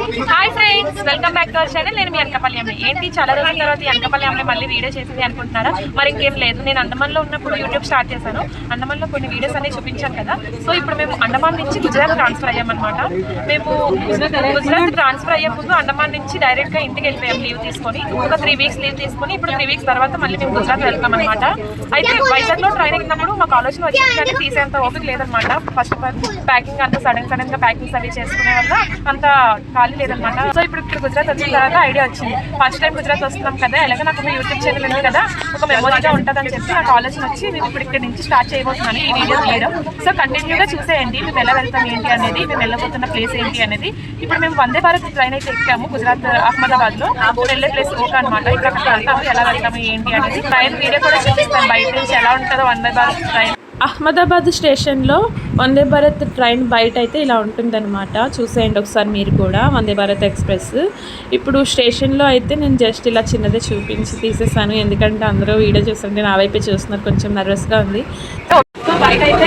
Hi friends, welcome back to our channel. నేను మీ అనకాపల్లి అమ్మాయి. ఏంటి చాలా రోజుల తర్వాత ఈ అనకాపల్లి అమ్మాయి మళ్ళీ వీడియో చేసింది అనుకుంటున్నారా? మరి ఇంకేం లేదు, నేను అండమాన్లో ఉన్నప్పుడు యూట్యూబ్ స్టార్ట్ చేశాను. అండమాన్లో కొన్ని వీడియోస్ అన్ని చూపించాను కదా. సో ఇప్పుడు మేము అండమాన్ నుంచి గుజరాత్ ట్రాన్స్ఫర్ అయ్యామన్నమాట. మేము గుజరాత్ ట్రాన్స్ఫర్ అయ్యే ముందు అండమాన్ నుంచి డైరెక్ట్గా ఇంటికి వెళ్ళిపోయాం లీవ్ తీసుకొని. ఒక 3 వీక్స్ లీవ్ తీసుకొని ఇప్పుడు 3 వీక్స్ తర్వాత మళ్ళీ మేము గుజరాత్ వెళ్తాం అనమాట. అయితే వైజాగ్లో ట్రైన్ ఎక్కినప్పుడు మాకు ఆలోచన వచ్చింది కానీ తీసేంత ఓపిక లేదనమాట. ఫస్ట్ ఆఫ్ ఆల్ ప్యాకింగ్ అంతా సడన్ గా ప్యాకింగ్స్ అవి చేసుకునే వల్ల అంత ఖాళీ లేదనమాట. సో ఇప్పుడు గుజరాత్ వచ్చిన తర్వాత ఐడియా వచ్చింది, ఫస్ట్ టైం గుజరాత్ వస్తున్నాం కదా, ఎలాగ నాకు ఒక యూట్యూబ్ ఛానల్ ఉంది కదా, ఒక మెమొరీగా ఉంటుందని చెప్పి నాకు ఆలోచన వచ్చి మేము ఇప్పుడు ఇక్కడ నుంచి స్టార్ట్ చేయబోతున్నాను ఈ వీడియో తీయడం. సో కంటిన్యూగా చూసేయండి మేము ఎలా వెళ్తాం ఏంటి అనేది, మేము వెళ్ళబోతున్న ప్లేస్ ఏంటి అనేది. ఇప్పుడు మేము వందే భారత్ ట్రైన్ అయితే ఎక్కాము గుజరాత్ అహ్మదాబాద్ లో. వెళ్ళే ప్లేస్ ఓకే అనమాట. ఇక్కడ వెళ్తాము, ఎలా వెళ్తాము ఏంటి అనేది ట్రైన్ వీడియో కూడా చూపిస్తాను, బయట నుంచి ఎలా ఉంటుందో వందే భారత్ ట్రైన్. అహ్మదాబాద్ స్టేషన్లో వందే భారత్ ట్రైన్ బయట అయితే ఇలా ఉంటుందన్నమాట. చూసేయండి ఒకసారి మీరు కూడా వందే భారత్ ఎక్స్ప్రెస్. ఇప్పుడు స్టేషన్లో అయితే నేను జస్ట్ ఇలా చిన్నదే చూపించి తీసేసాను, ఎందుకంటే అందరూ వీడియో చూస్తుంటే నా వైపే చూస్తున్నారు, కొంచెం నర్వస్గా ఉంది. సో బయట అయితే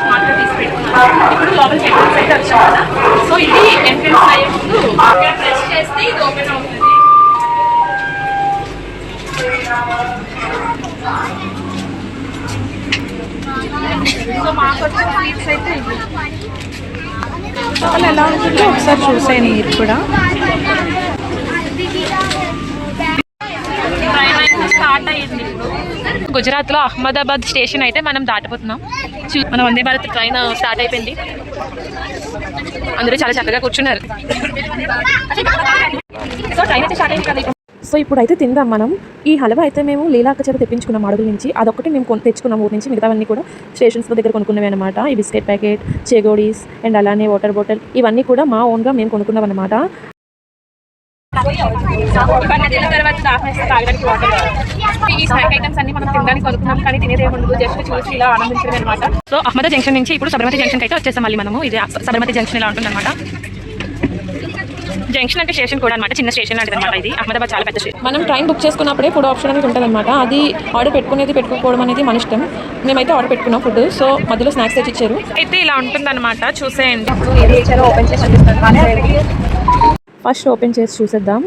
స్మార్ట్గా తీసి పెట్టుకున్నాను. ఇప్పుడు లోపల ఎంట్రన్స్ అయితే వచ్చాం కదా. సో ఇది ఎంట్రన్స్ అయ్యే ముందు ప్రెస్ చేస్తే ఇది ఓపెన్ అవుతుంది. సో మాకు వచ్చిన సీట్స్ అయితే ఇది లోపల ఎలా ఉంటుందో ఒకసారి చూసేయండి మీరు కూడా. ట్రైన్ అయితే స్టార్ట్ అయ్యింది. గుజరాత్లో అహ్మదాబాద్ స్టేషన్ అయితే మనం దాటిపోతున్నాం. మన వందే భారత్ ట్రైన్ స్టార్ట్ అయిపోయింది. అందరూ చాలా చక్కగా కూర్చున్నారు. సో ట్రైన్ అయితే స్టార్ట్ అయింది కదా. సో ఇప్పుడు అయితే తిందాం మనం. ఈ హల్వా అయితే మేము లీలాక్క చేత తెప్పించుకున్నాం అడుగుల నుంచి. అదొకటి మేము తెచ్చుకున్నాం ఊరి నుంచి, మిగతావన్నీ కూడా స్టేషన్స్ దగ్గర కొనుక్కున్నవి అనమాట. ఈ బిస్కెట్ ప్యాకెట్, చెగోడీస్ అండ్ అలానే వాటర్ బాటిల్, ఇవన్నీ కూడా మా ఓన్గా మేము కొనుక్కున్నాం అనమాట. ఈ స్నాక్ ఐటమ్స్ అన్ని మనం తినడానికి కొనుక్కున్నాం కానీ తినేదే ఉండదు, జస్ట్ చూసి ఇలా ఆనందించడం అనమాట. సో అహ్మదాబాద్ జంక్షన్ నుంచి ఇప్పుడు సబర్మతి జంక్షన్ అయితే వచ్చేస్తాం మళ్ళీ మనము. ఇది సబర్మతి జంక్షన్ ఇలా ఉంటుంది అనమాట. జంక్షన్ అంటే స్టేషన్ కూడా అనమాట, చిన్న స్టేషన్ లాంటిది అనమాట. ఇది అహ్మదాబాద్ చాలా పెద్ద స్టేషన్. మనం ట్రైన్ బుక్ చేసుకున్నప్పుడే ఫుడ్ ఆప్షన్ అనేది ఉంటుంది అనమాట. అది ఆర్డర్ పెట్టుకోవడం అనేది మన ఇష్టం. మేమైతే ఆర్డర్ పెట్టుకున్నాం ఫుడ్. సో మధ్యలో స్నాక్స్ తెచ్చి ఇచ్చారు. అయితే ఇలా ఉంటుంది అనమాట, చూసేయండి. ఫస్ట్ ఓపెన్ చేసి చూసేద్దాం.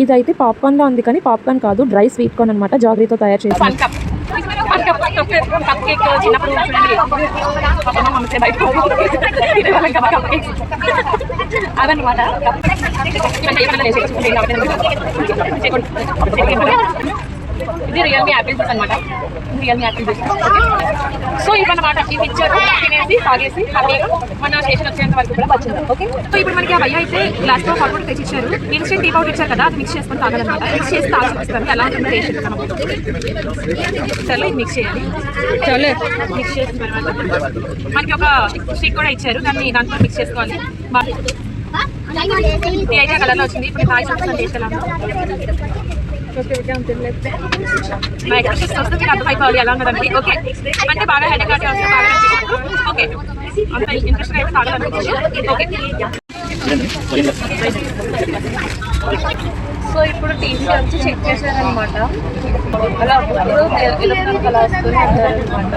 ఇదైతే పాప్కార్న్లో ఉంది కానీ పాప్కార్న్ కాదు, డ్రై స్వీట్ కార్న్ అనమాట, జాగ్రీతో తయారు చేసి. అదనమాట. ఇది రియల్మీ యాపిల్ జ్యూస్ అనమాట, రియల్మీ యాపిల్ జ్యూస్. సో ఇవన్నమాట, ఇవి ఇచ్చారు, తినేసి తాగేసి హ్యాపీగా మన స్టేషన్ వచ్చేంత వరకు కూడా వచ్చింది. ఓకే, సో ఇప్పుడు మనకి ఆ భయ్య అయితే గ్లాస్ లో హాట్ వాటర్ తెచ్చి ఇచ్చారు. ఇన్స్టెంట్ టీ పౌడర్ ఇచ్చారు కదా, అది మిక్స్ చేసుకొని తాగాలన్నమాట. మిక్స్ చేసి తాగి చూపిస్తాను ఎలా ఉంటుంది టేస్ట్. చలో ఇది మిక్స్ చేయాలి. చలో మిక్స్ చేసిన తర్వాత మనకి ఒక స్టిక్ కూడా ఇచ్చారు, దాంతో మిక్స్ చేసుకోవాలి. ఇది అయితే కలర్లో వచ్చింది. ఇప్పుడు తాగి చూపిస్తాను టేస్ట్ ఎలా నా ఎక్స్ప్రెషన్స్ వస్తే మీకు అర్థమైపోవాలి ఎలా ఉన్నదండి. ఓకే, అంటే బాగా హెడేక్ అంటే వస్తే బాగా అనిపిస్తుంది. ఓకే, అంత ఇంట్రెస్ట్ అయితే తాగాలనుకోవచ్చు. ఓకే, సో ఇప్పుడు టీసీ వచ్చి చెక్ చేశారనమాట. అలా అలా వస్తుంది అనమాట.